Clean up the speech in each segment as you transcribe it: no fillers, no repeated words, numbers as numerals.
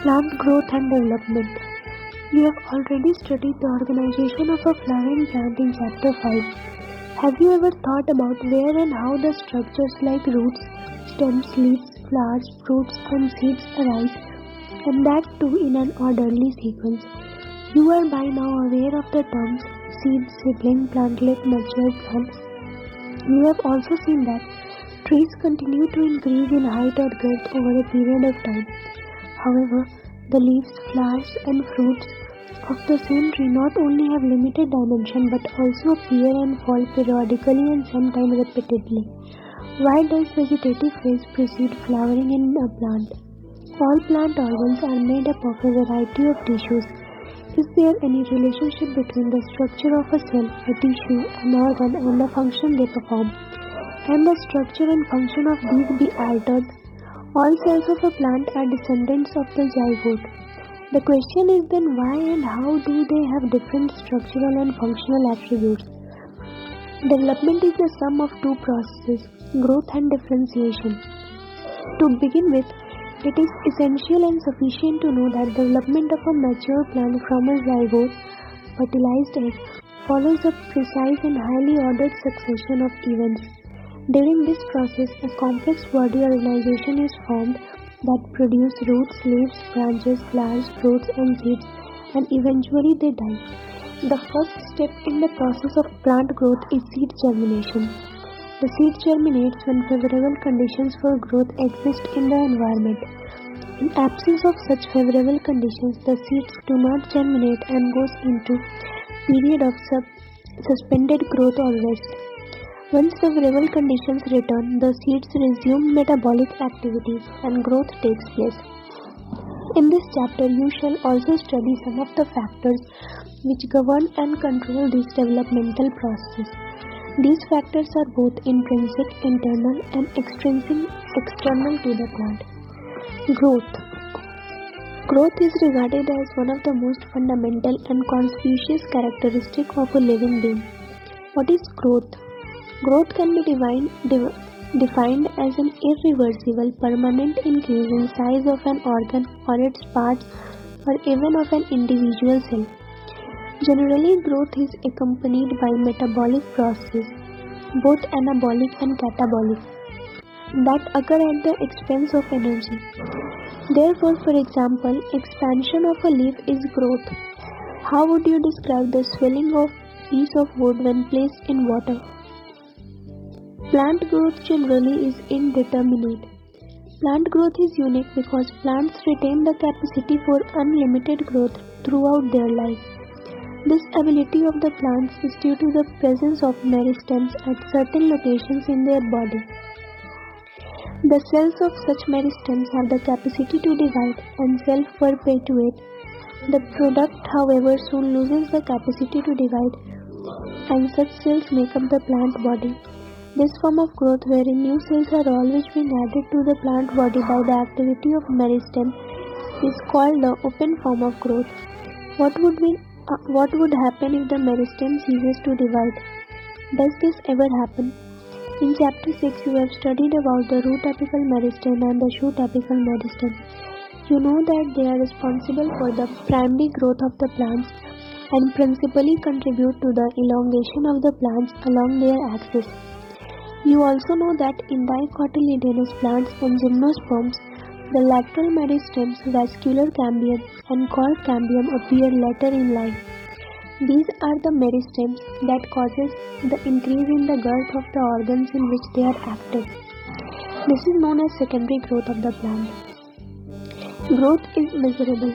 Plant growth and development. You have already studied the organization of a flowering plant in chapter 5. Have you ever thought about where and how the structures like roots, stems, leaves, flowers, fruits and seeds arise, and that too in an orderly sequence? You are by now aware of the terms seed, seedling, plantlet, mature plants. You have also seen that trees continue to increase in height or girth over a period of time. However, the leaves, flowers and fruits of the same tree not only have limited dimension but also appear and fall periodically and sometimes repeatedly. Why does vegetative phase precede flowering in a plant? All plant organs are made up of a variety of tissues. Is there any relationship between the structure of a cell, a tissue, an organ and the function they perform? Can the structure and function of these be altered? All cells of a plant are descendants of the zygote. The question is then why and how do they have different structural and functional attributes? Development is the sum of two processes, growth and differentiation. To begin with, it is essential and sufficient to know that development of a mature plant from a zygote, fertilized egg, follows a precise and highly ordered succession of events. During this process, a complex body organization is formed that produce roots, leaves, branches, flowers, fruits and seeds, and eventually they die. The first step in the process of plant growth is seed germination. The seed germinates when favorable conditions for growth exist in the environment. In absence of such favorable conditions, the seeds do not germinate and goes into period of suspended growth or rest. Once favorable conditions return, the seeds resume metabolic activities and growth takes place. In this chapter, you shall also study some of the factors which govern and control this developmental process. These factors are both intrinsic, internal, and extrinsic, external to the plant. Growth. Growth is regarded as one of the most fundamental and conspicuous characteristics of a living being. What is growth? Growth can be defined as an irreversible, permanent increase in size of an organ or its parts or even of an individual cell. Generally, growth is accompanied by metabolic processes, both anabolic and catabolic, that occur at the expense of energy. Therefore, for example, expansion of a leaf is growth. How would you describe the swelling of a piece of wood when placed in water? Plant growth generally is indeterminate. Plant growth is unique because plants retain the capacity for unlimited growth throughout their life. This ability of the plants is due to the presence of meristems at certain locations in their body. The cells of such meristems have the capacity to divide and self-perpetuate. The product, however, soon loses the capacity to divide, and such cells make up the plant body. This form of growth, wherein new cells are always being added to the plant body by the activity of meristem, is called the open form of growth. What would happen if the meristem ceases to divide? Does this ever happen? In chapter 6, you have studied about the root apical meristem and the shoot apical meristem. You know that they are responsible for the primary growth of the plants and principally contribute to the elongation of the plants along their axis. You also know that in dicotyledonous plants and gymnosperms, the lateral meristems, vascular cambium and cork cambium appear later in life. These are the meristems that causes the increase in the girth of the organs in which they are active. This is known as secondary growth of the plant. Growth is measurable.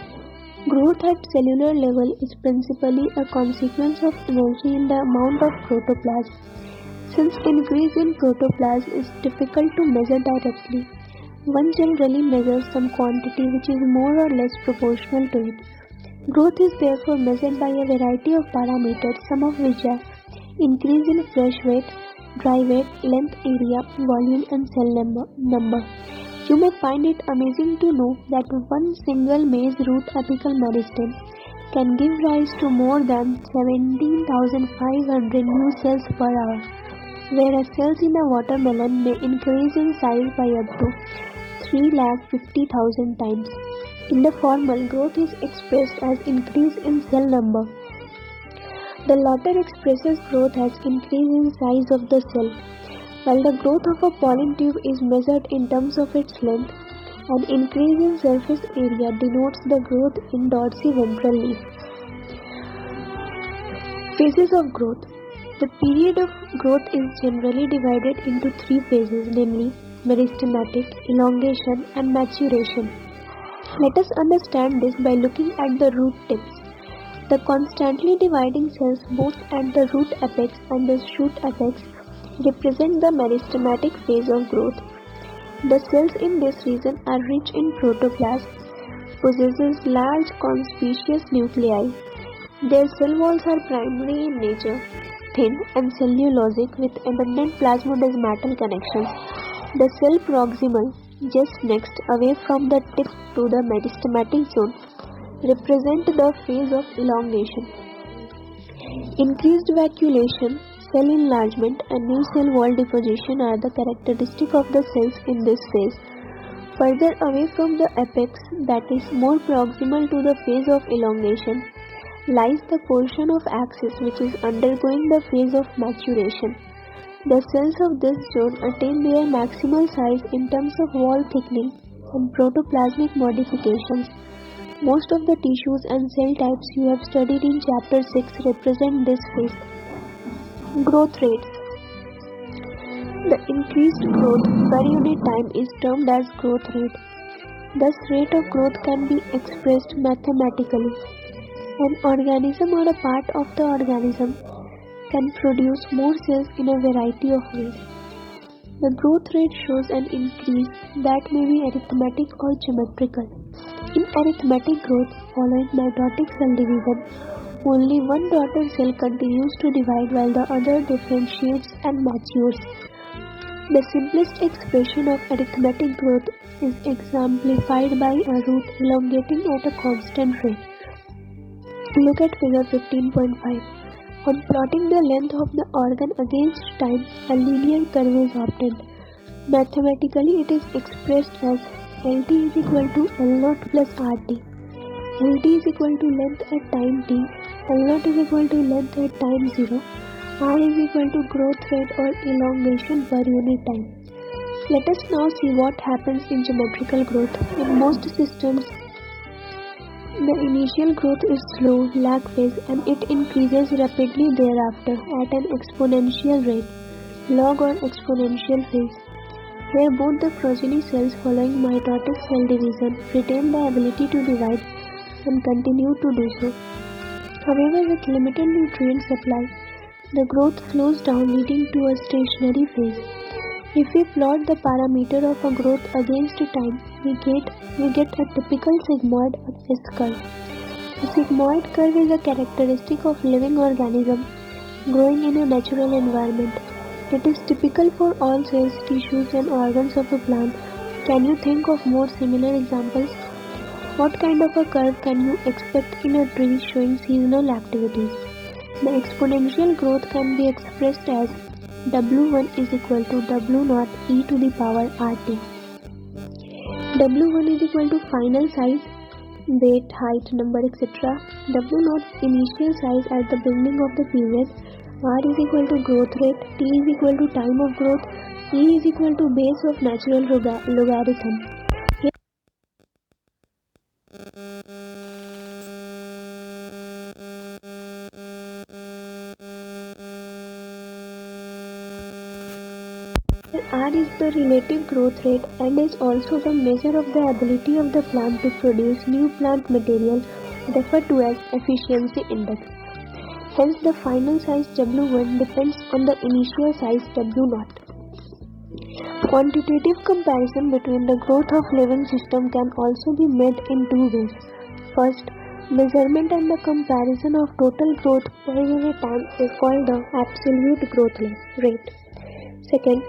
Growth at cellular level is principally a consequence of energy in the amount of protoplasm. Since increase in protoplasm is difficult to measure directly, one generally measures some quantity which is more or less proportional to it. Growth is therefore measured by a variety of parameters, some of which are increase in fresh weight, dry weight, length, area, volume and cell number. You may find it amazing to know that one single maize root apical meristem can give rise to more than 17,500 new cells per hour, whereas cells in a watermelon may increase in size by up to 350,000 times. In the former, growth is expressed as increase in cell number. The latter expresses growth as increase in size of the cell. While the growth of a pollen tube is measured in terms of its length, an increase in surface area denotes the growth in dorsiventral leaf. Phases of growth. The period of growth is generally divided into three phases, namely meristematic, elongation, and maturation. Let us understand this by looking at the root tips. The constantly dividing cells both at the root apex and the shoot apex represent the meristematic phase of growth. The cells in this region are rich in protoplasm, possesses large conspicuous nuclei. Their cell walls are primary in nature, thin and cellulosic with abundant plasmodesmatal connections. The cell proximal, just next away from the tip to the meristematic zone, represent the phase of elongation. Increased vacuolation, cell enlargement, and new cell wall deposition are the characteristic of the cells in this phase. Further away from the apex, that is more proximal to the phase of elongation, lies the portion of axis which is undergoing the phase of maturation. The cells of this zone attain their maximal size in terms of wall thickening and protoplasmic modifications. Most of the tissues and cell types you have studied in chapter 6 represent this phase. Growth rates. The increased growth per unit time is termed as growth rate. Thus, rate of growth can be expressed mathematically. An organism or a part of the organism can produce more cells in a variety of ways. The growth rate shows an increase that may be arithmetic or geometrical. In arithmetic growth following mitotic cell division, only one daughter cell continues to divide while the other differentiates and matures. The simplest expression of arithmetic growth is exemplified by a root elongating at a constant rate. Look at figure 15.5. On plotting the length of the organ against time, a linear curve is obtained. Mathematically, it is expressed as Lt is equal to L0 plus RT. Lt is equal to length at time t, L0 is equal to length at time 0, R is equal to growth rate or elongation per unit time. Let us now see what happens in geometrical growth. In most systems, the initial growth is slow, lag phase, and it increases rapidly thereafter at an exponential rate, log or exponential phase. Here both the progeny cells following mitotic cell division retain the ability to divide and continue to do so. However, with limited nutrient supply, the growth slows down leading to a stationary phase. If we plot the parameter of a growth against time, we get a typical sigmoid of this curve. A sigmoid curve is a characteristic of living organism growing in a natural environment. It is typical for all cells, tissues and organs of a plant. Can you think of more similar examples? What kind of a curve can you expect in a tree showing seasonal activities? The exponential growth can be expressed as W1 is equal to W0 e to the power RT. W1 is equal to final size, weight, height, number, etc. W0 initial size at the beginning of the period. R is equal to growth rate. T is equal to time of growth. E is equal to base of natural logarithm. R is the relative growth rate and is also the measure of the ability of the plant to produce new plant material, referred to as efficiency index. Hence, the final size W1 depends on the initial size W0. Quantitative comparison between the growth of living system can also be made in two ways. First, measurement and the comparison of total growth per unit time is called the absolute growth rate. Second,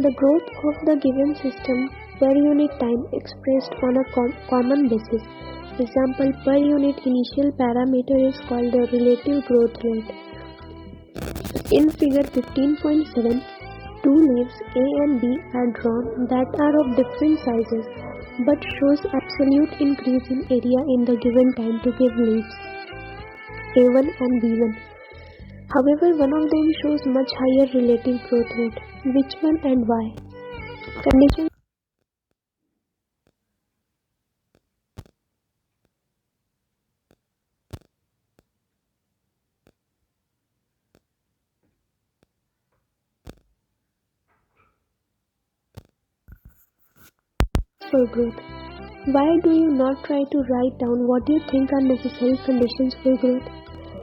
the growth of the given system per unit time expressed on a common basis. Example, per unit initial parameter is called the relative growth rate. In figure 15.7, two leaves A and B are drawn that are of different sizes. but shows absolute increase in area in the given time to give leaves, A1 and B1. However, one of them shows much higher relative growth rate. Which one and why? Conditions for growth. Why do you not try to write down what you think are necessary conditions for growth?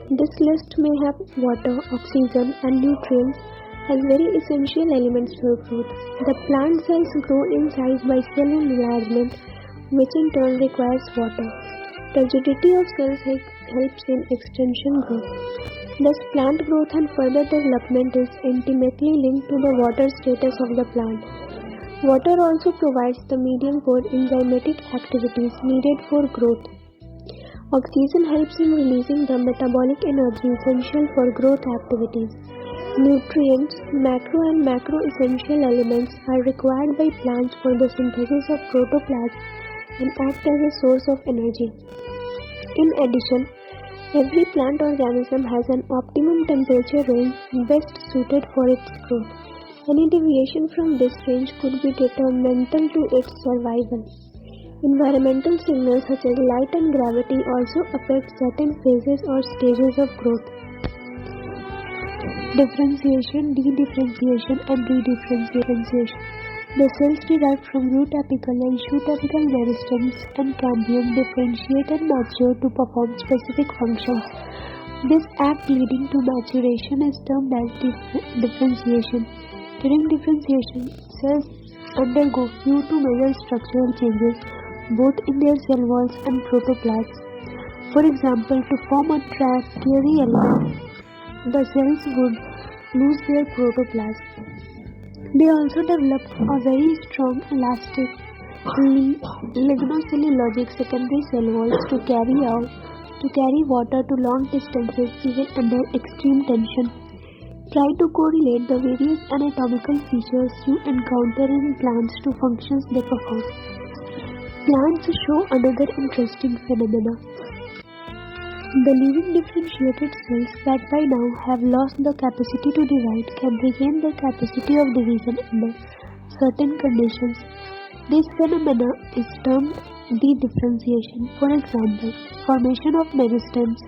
This list may have water, oxygen, and nutrients as very essential elements for growth. The plant cells grow in size by cell enlargement, which in turn requires water. Turgidity of cells helps in extension growth. Thus, plant growth and further development is intimately linked to the water status of the plant. Water also provides the medium for enzymatic activities needed for growth. Oxygen helps in releasing the metabolic energy essential for growth activities. Nutrients, macro and macro essential elements are required by plants for the synthesis of protoplasm and act as a source of energy. In addition, every plant organism has an optimum temperature range best suited for its growth. Any deviation from this range could be detrimental to its survival. Environmental signals such as light and gravity also affect certain phases or stages of growth. Differentiation, dedifferentiation, and redifferentiation. The cells derived from root apical and shoot apical meristems and cambium differentiate and mature to perform specific functions. This act leading to maturation is termed as differentiation. During differentiation, cells undergo few to major structural changes both in their cell walls and protoplasm. For example, to form a tertiary element, the cells would lose their protoplasm. They also develop a very strong elastic lignocellulosic secondary cell walls to carry water to long distances even under extreme tension. Try to correlate the various anatomical features you encounter in plants to functions they perform. Plants show another interesting phenomena. The living differentiated cells that by now have lost the capacity to divide can regain the capacity of division under certain conditions. This phenomena is termed dedifferentiation. For example, formation of meristems,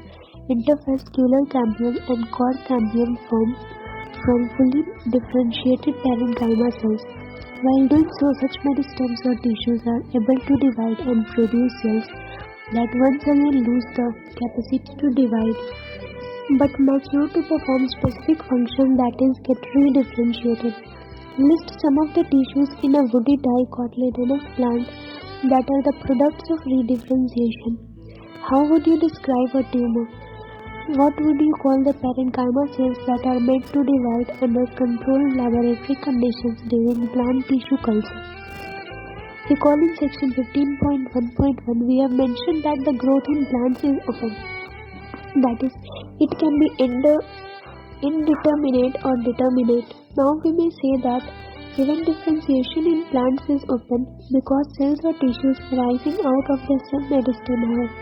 interfascicular cambium and core cambium form from fully differentiated parenchyma cells. While doing so, such meristems or tissues are able to divide and produce cells that once again lose the capacity to divide but mature to perform specific function, that is, get redifferentiated. List some of the tissues in a woody dicotyledonous plant that are the products of redifferentiation. How would you describe a tumor? What would you call the parenchyma cells that are made to divide under controlled laboratory conditions during plant tissue culture? Recall in section 15.1.1 we have mentioned that the growth in plants is open. That is, it can be indeterminate or determinate. Now we may say that even differentiation in plants is open because cells or tissues arising out of the cell meristem have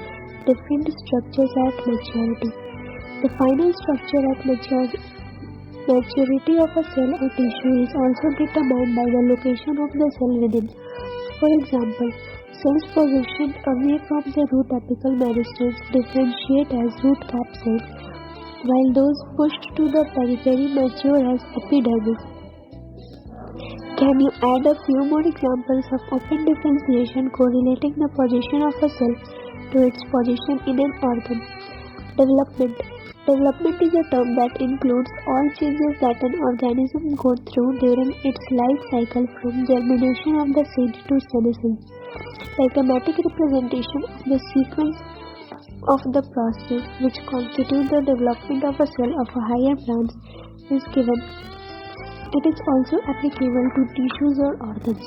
different structures at maturity. The final structure at maturity of a cell or tissue is also determined by the location of the cell within. For example, cells positioned away from the root apical meristems differentiate as root cap cells, while those pushed to the periphery mature as epidermis. Can you add a few more examples of open differentiation correlating the position of a cell to its position in an organ? Development. Development is a term that includes all changes that an organism goes through during its life cycle from germination of the seed to senescence. The schematic representation of the sequence of the process which constitute the development of a cell of a higher plant is given. It is also applicable to tissues or organs.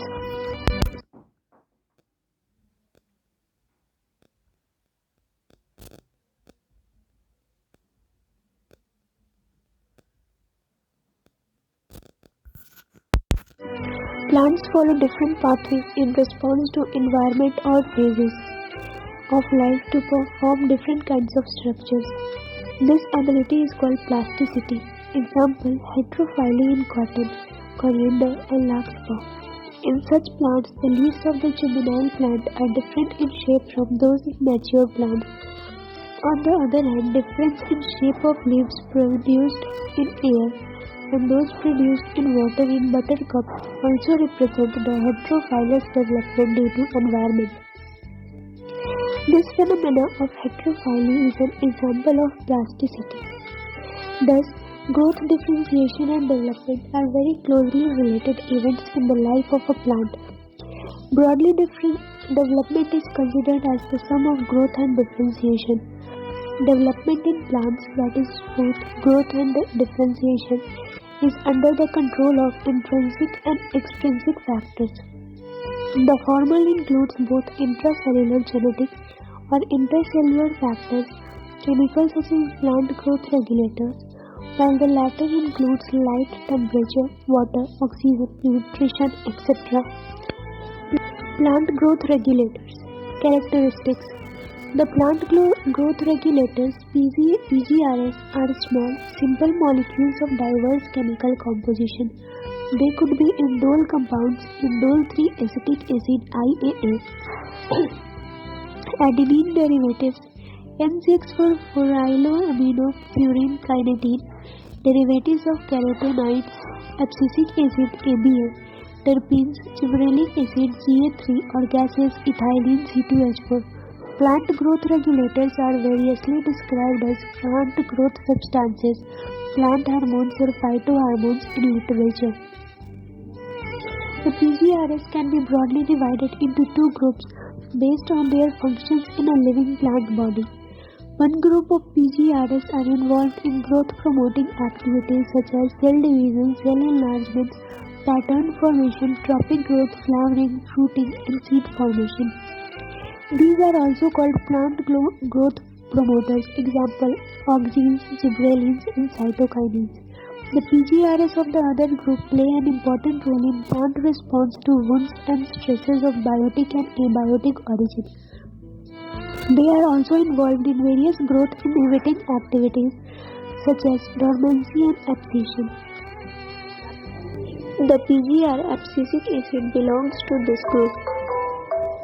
Plants follow different pathways in response to environment or phases of life to perform different kinds of structures. This ability is called plasticity. Example, heterophyly in cotton, coriander and larkspur. In such plants, the leaves of the juvenile plant are different in shape from those in mature plants. On the other hand, difference in shape of leaves produced in air and those produced in water in buttercup also represent the heterophilous development due to environment. This phenomenon of heterophyly is an example of plasticity. Thus, growth, differentiation and development are very closely related events in the life of a plant. Broadly, development is considered as the sum of growth and differentiation. Development in plants, that is both growth and differentiation, is under the control of intrinsic and extrinsic factors. The former includes both intracellular genetic or intercellular factors, chemicals such as plant growth regulators, while the latter includes light, temperature, water, oxygen, nutrition, etc. Plant growth regulators. Characteristics. The plant growth regulators PGRS are small, simple molecules of diverse chemical composition. They could be indole compounds, indole 3-acetic acid IAA, adenine derivatives, N6-phosphorylanoaminofurin kinetine, derivatives of carotenoids, abscisic acid ABA, terpenes, gibberellic acid GA3 or gases ethylene C2H4. Plant growth regulators are variously described as plant growth substances, plant hormones or phytohormones in literature. The PGRS can be broadly divided into two groups based on their functions in a living plant body. One group of PGRS are involved in growth-promoting activities such as cell division, cell enlargement, pattern formation, tropic growth, flowering, fruiting, and seed formation. These are also called plant growth promoters, example, auxins, gibberellins, and cytokinins. The PGRS of the other group play an important role in plant response to wounds and stresses of biotic and abiotic origin. They are also involved in various growth-inhibiting activities such as dormancy and abscission. The PGR abscisic acid belongs to this group.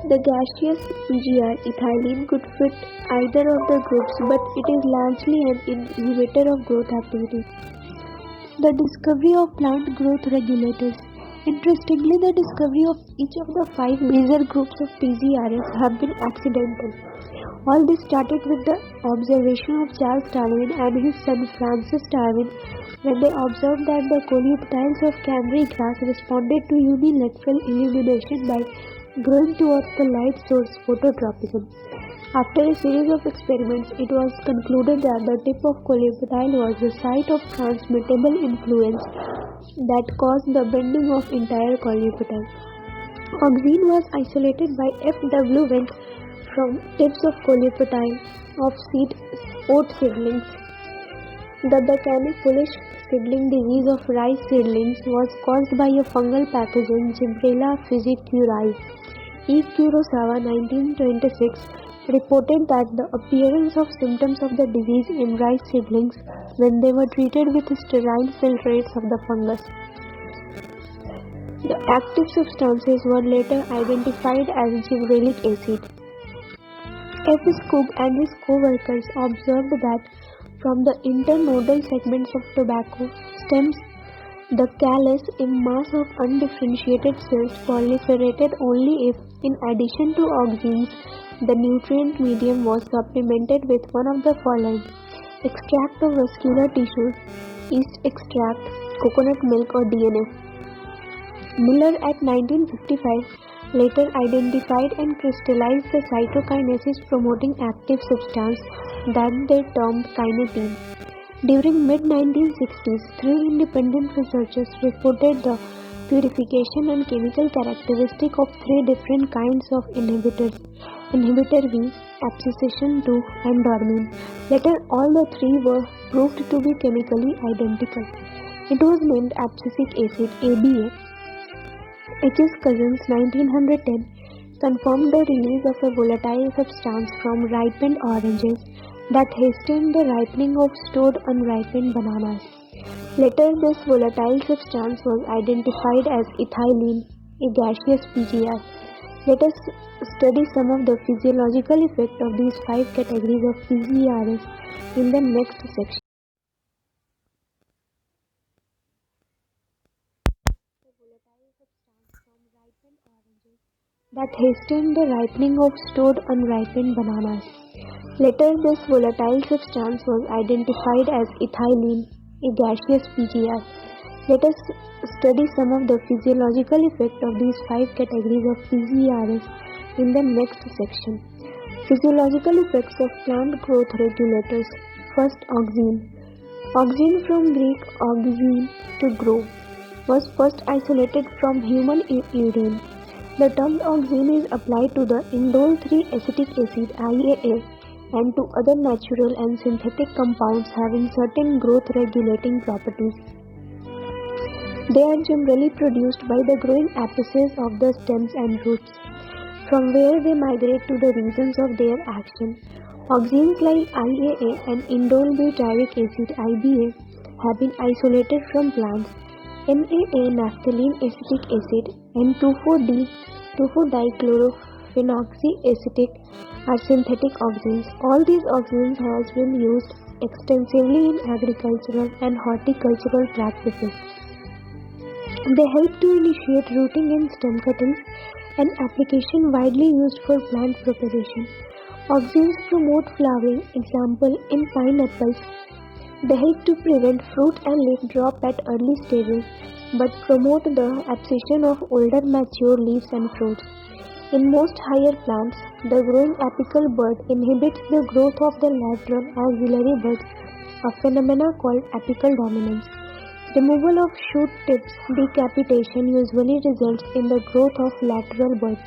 The gaseous PGR ethylene could fit either of the groups, but it is largely an inhibitor of growth activity. The discovery of plant growth regulators. Interestingly, the discovery of each of the 5 major groups of PGRS have been accidental. All this started with the observation of Charles Darwin and his son Francis Darwin when they observed that the coleoptiles of Cambry grass responded to unilateral illumination by growing towards the light source phototropism. After a series of experiments, it was concluded that the tip of coleoptile was the site of transmittable influence that caused the bending of entire coleoptile. Auxin was isolated by F.W. Wendt from tips of coleoptile of oat seedlings. The Bacanic foolish seedling disease of rice seedlings was caused by a fungal pathogen Gibberella fusiculae. E. Kurosawa, 1926, reported that the appearance of symptoms of the disease in rice seedlings when they were treated with sterile filtrates of the fungus. The active substances were later identified as gibberellic acid. F. Skoog and his co-workers observed that from the internodal segments of tobacco stems, the callus, a mass of undifferentiated cells, proliferated only if, in addition to auxins, the nutrient medium was supplemented with one of the following: extract of vascular tissues, yeast extract, coconut milk or DNA. Miller at 1955 later identified and crystallized the cytokinesis promoting active substance that they termed kinetine. During mid-1960s, 3 independent researchers reported the purification and chemical characteristic of 3 different kinds of inhibitors: inhibitor V, abscissation 2 and dormine. Later, all the 3 were proved to be chemically identical. It was named abscisic acid ABA. H.S. Cousins, 1910, confirmed the release of a volatile substance from ripened oranges that hastened the ripening of stored unripened bananas. Later, this volatile substance was identified as ethylene, a gaseous PGR. Let us study some of the physiological effects of these 5 categories of PGRs in the next section. That hastened the ripening of stored unripened bananas. Later, this volatile substance was identified as ethylene, a gaseous PGR. Let us study some of the physiological effects of these 5 categories of PGRs in the next section. Physiological effects of plant growth regulators. First, auxin. Auxin, from Greek auxein, to grow, was first isolated from human urine. The term auxin is applied to the indole 3-acetic acid IAA and to other natural and synthetic compounds having certain growth regulating properties. They are generally produced by the growing apices of the stems and roots, from where they migrate to the regions of their action. Auxins like IAA and indole butyric acid IBA have been isolated from plants. NAA, naphthalene acetic acid, and 2,4-D, 2,4-dichlorophenoxyacetic are synthetic auxins. All these auxins have been used extensively in agricultural and horticultural practices. They help to initiate rooting in stem cuttings, an application widely used for plant preparation. Auxins promote flowering, example in pineapples. They help to prevent fruit and leaf drop at early stages, but promote the abscission of older mature leaves and fruits. In most higher plants, the growing apical bud inhibits the growth of the lateral axillary buds, a phenomena called apical dominance. Removal of shoot tips decapitation usually results in the growth of lateral buds.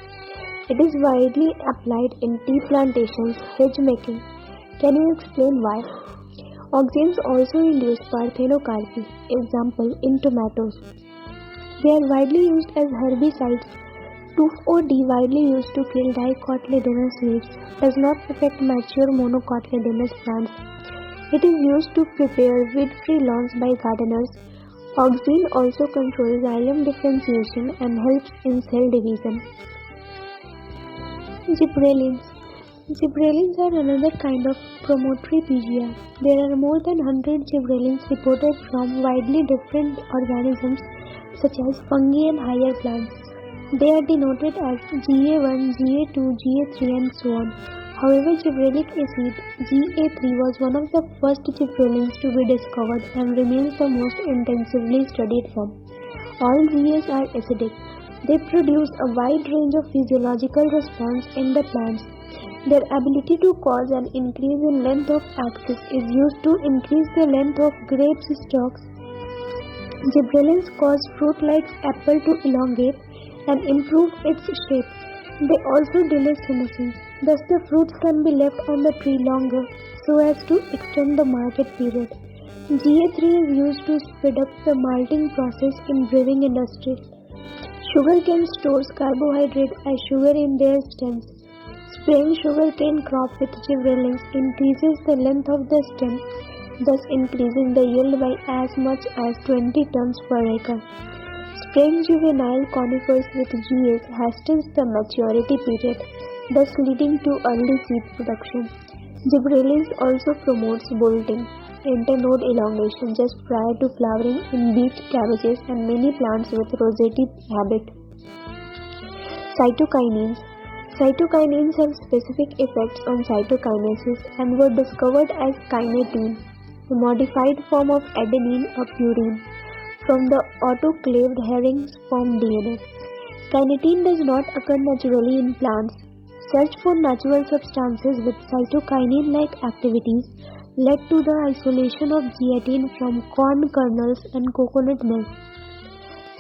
It is widely applied in tea plantations, hedge making. Can you explain why? Auxins also induce parthenocarpy, example in tomatoes. They are widely used as herbicides. 2,4-D, widely used to kill dicotyledonous weeds, does not affect mature monocotyledonous plants. It is used to prepare weed-free lawns by gardeners. Auxin also controls xylem differentiation and helps in cell division. Gibberellins. Gibberellins are another kind of promotory PGR. There are more than 100 gibberellins reported from widely different organisms such as fungi and higher plants. They are denoted as GA1, GA2, GA3 and so on. However, gibberellic acid GA3 was one of the first gibberellins to be discovered and remains the most intensively studied form. All GAs are acidic. They produce a wide range of physiological response in the plants. Their ability to cause an increase in length of axis is used to increase the length of grapes stalks. Gibberellins cause fruit-like apple to elongate and improve its shape. They also delay senescence. Thus, the fruits can be left on the tree longer so as to extend the market period. GA3 is used to speed up the malting process in brewing industry. Sugarcane stores carbohydrate as sugar in their stems. Spraying sugarcane crop with gibberellins increases the length of the stem, thus increasing the yield by as much as 20 tons per acre. Spraying juvenile conifers with GAs hastens the maturity period, thus leading to early seed production. Gibberellins also promotes bolting, internode elongation just prior to flowering in beet, cabbages and many plants with rosette habit. Cytokinins. Cytokinins have specific effects on cytokinesis and were discovered as kinetin, a modified form of adenine or purine, from the autoclaved herring sperm DNA. Kinetin does not occur naturally in plants. Search for natural substances with cytokinin-like activities led to the isolation of zeatin from corn kernels and coconut milk.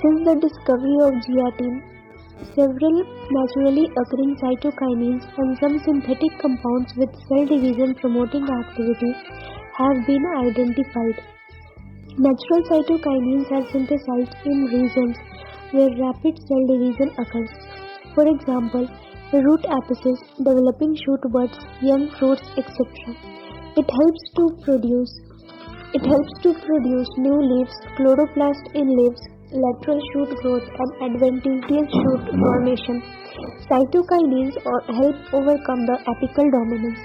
Since the discovery of zeatin, several naturally occurring cytokinins and some synthetic compounds with cell division promoting activity have been identified. Natural cytokinins are synthesized in regions where rapid cell division occurs. For example, root apices, developing shoot buds, young fruits, etc. It helps to produce it helps to produce new leaves, chloroplast in leaves, lateral shoot growth, and adventitious shoot formation. Cytokinins help overcome the apical dominance.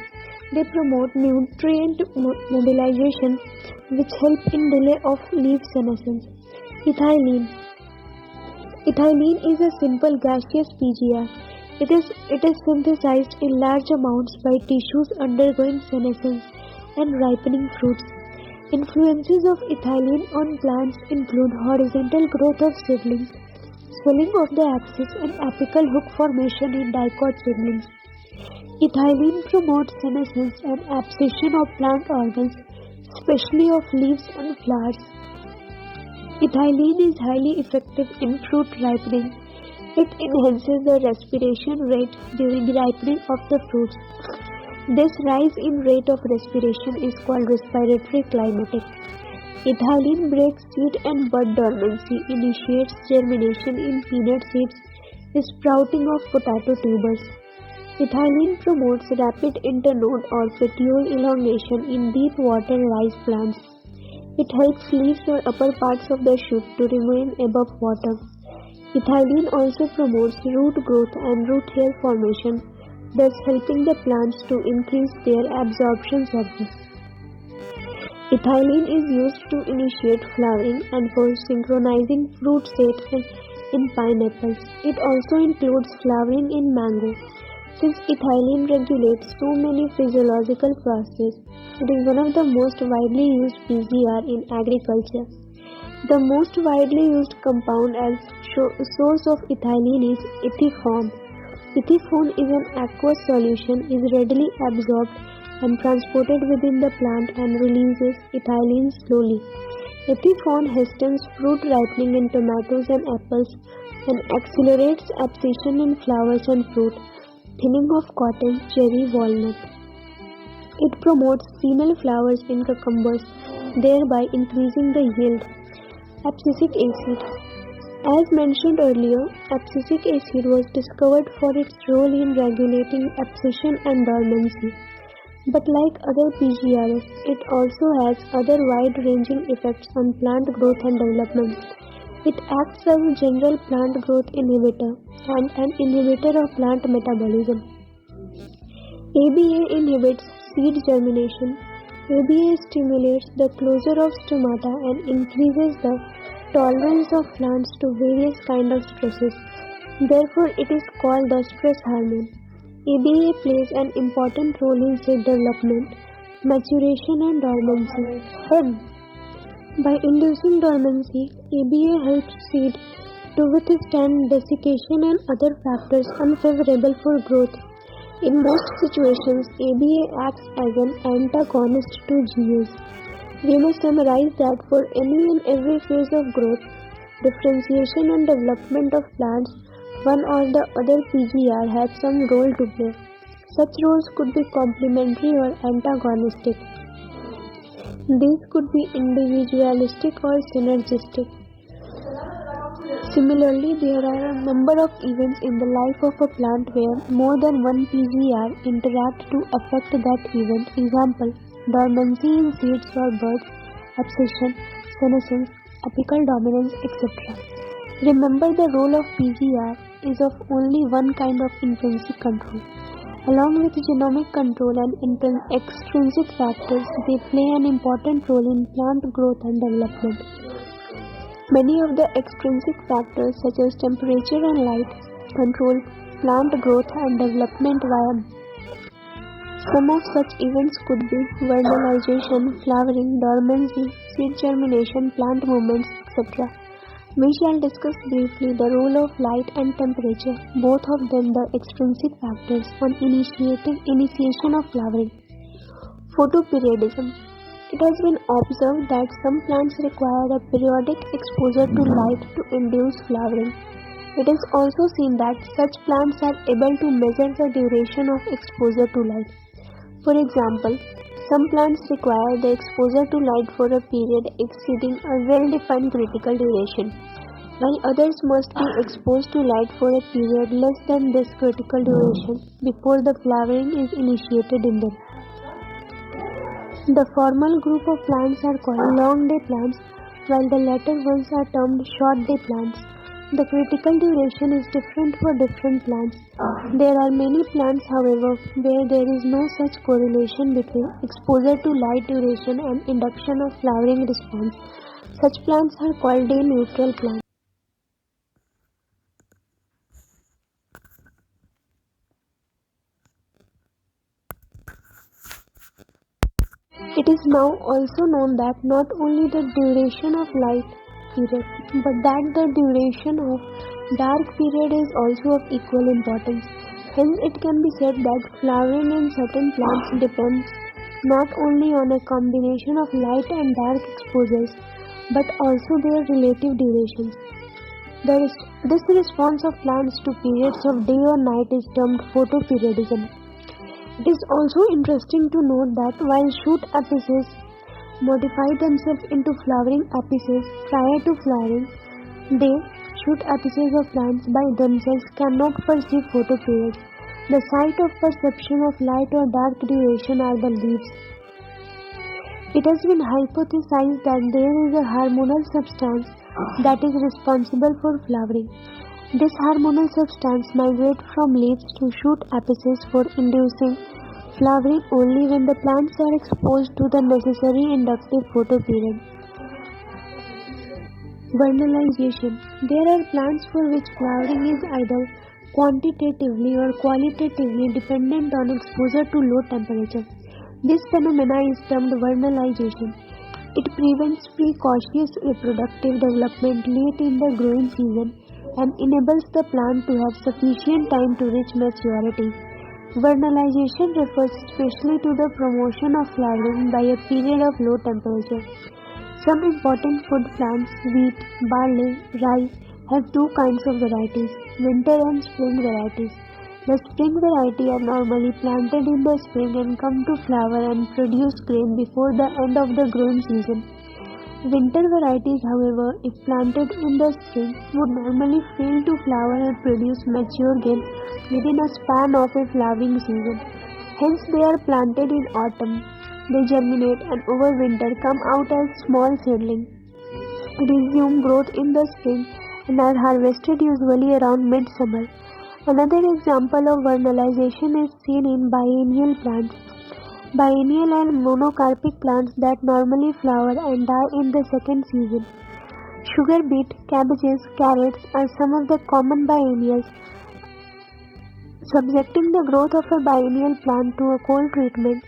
They promote nutrient mobilization, which help in delay of leaf senescence. Ethylene. Ethylene is a simple gaseous PGR. It is synthesized in large amounts by tissues undergoing senescence and ripening fruits. Influences of ethylene on plants include horizontal growth of seedlings, swelling of the axis, and apical hook formation in dicot seedlings. Ethylene promotes senescence and abscission of plant organs, especially of leaves and flowers. Ethylene is highly effective in fruit ripening. It enhances the respiration rate during ripening of the fruits. This rise in rate of respiration is called respiratory climatic. Ethylene breaks seed and bud dormancy, initiates germination in peanut seeds, sprouting of potato tubers. Ethylene promotes rapid internode or petiole elongation in deep water rice plants. It helps leaves or upper parts of the shoot to remain above water. Ethylene also promotes root growth and root hair formation, thus helping the plants to increase their absorption surface. Ethylene is used to initiate flowering and for synchronizing fruit set in pineapples. It also includes flowering in mango. Since ethylene regulates so many physiological processes, it is one of the most widely used PGR in agriculture. The most widely used compound as source of ethylene is ethifone. Ethifone is an aqueous solution, is readily absorbed and transported within the plant and releases ethylene slowly. Ethifone hastens fruit ripening in tomatoes and apples and accelerates abscission in flowers and fruit, thinning of cotton, cherry, walnut. It promotes female flowers in cucumbers, thereby increasing the yield. Abscisic acid. As mentioned earlier, abscisic acid was discovered for its role in regulating abscission and dormancy. But like other PGRs, it also has other wide-ranging effects on plant growth and development. It acts as a general plant growth inhibitor and an inhibitor of plant metabolism. ABA inhibits seed germination. ABA stimulates the closure of stomata and increases the tolerance of plants to various kinds of stresses. Therefore, it is called the stress hormone. ABA plays an important role in seed development, maturation and dormancy. By inducing dormancy, ABA helps seed to withstand desiccation and other factors unfavorable for growth. In most situations, ABA acts as an antagonist to GAs. We must summarize that for any and every phase of growth, differentiation and development of plants, one or the other PGR has some role to play. Such roles could be complementary or antagonistic. These could be individualistic or synergistic. Similarly, there are a number of events in the life of a plant where more than one PGR interact to affect that event. Example, dormancy in seeds or buds, abscission, senescence, apical dominance, etc. Remember, the role of PGR is of only one kind of intrinsic control. Along with genomic control and extrinsic factors, they play an important role in plant growth and development. Many of the extrinsic factors such as temperature and light control plant growth and development via. Some of such events could be vernalization, flowering, dormancy, seed germination, plant movements, etc. We shall discuss briefly the role of light and temperature, both of them the extrinsic factors on initiation of flowering. Photoperiodism. It has been observed that some plants require a periodic exposure to light to induce flowering. It is also seen that such plants are able to measure the duration of exposure to light. For example, some plants require the exposure to light for a period exceeding a well-defined critical duration, while others must be exposed to light for a period less than this critical duration before the flowering is initiated in them. The formal group of plants are called long day plants, while the latter ones are termed short day plants. The critical duration is different for different plants. There are many plants, however, where there is no such correlation between exposure to light duration and induction of flowering response. Such plants are called day neutral plants. It is now also known that not only the duration of light period, but that the duration of dark period is also of equal importance. Hence, it can be said that flowering in certain plants depends not only on a combination of light and dark exposures, but also their relative durations. This response of plants to periods of day or night is termed photoperiodism. It is also interesting to note that while shoot apices modify themselves into flowering apices prior to flowering, they, shoot apices of plants by themselves cannot perceive photoperiods. The site of perception of light or dark duration are the leaves. It has been hypothesized that there is a hormonal substance that is responsible for flowering. This hormonal substance migrates from leaves to shoot apices for inducing flowering only when the plants are exposed to the necessary inductive photoperiod. Vernalization. There are plants for which flowering is either quantitatively or qualitatively dependent on exposure to low temperature. This phenomena is termed vernalization. It prevents precocious reproductive development late in the growing season and enables the plant to have sufficient time to reach maturity. Vernalization refers especially to the promotion of flowering by a period of low temperature. Some important food plants, wheat, barley, rye, have two kinds of varieties, winter and spring varieties. The spring variety are normally planted in the spring and come to flower and produce grain before the end of the growing season. Winter varieties, however, if planted in the spring, would normally fail to flower and produce mature grain within a span of a flowering season. Hence, they are planted in autumn. They germinate and over winter come out as small seedlings, resume growth in the spring, and are harvested usually around midsummer. Another example of vernalization is seen in biennial plants. Biennial and monocarpic plants that normally flower and die in the second season. Sugar beet, cabbages, carrots are some of the common biennials. Subjecting the growth of a biennial plant to a cold treatment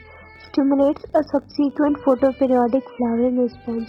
stimulates a subsequent photoperiodic flowering response.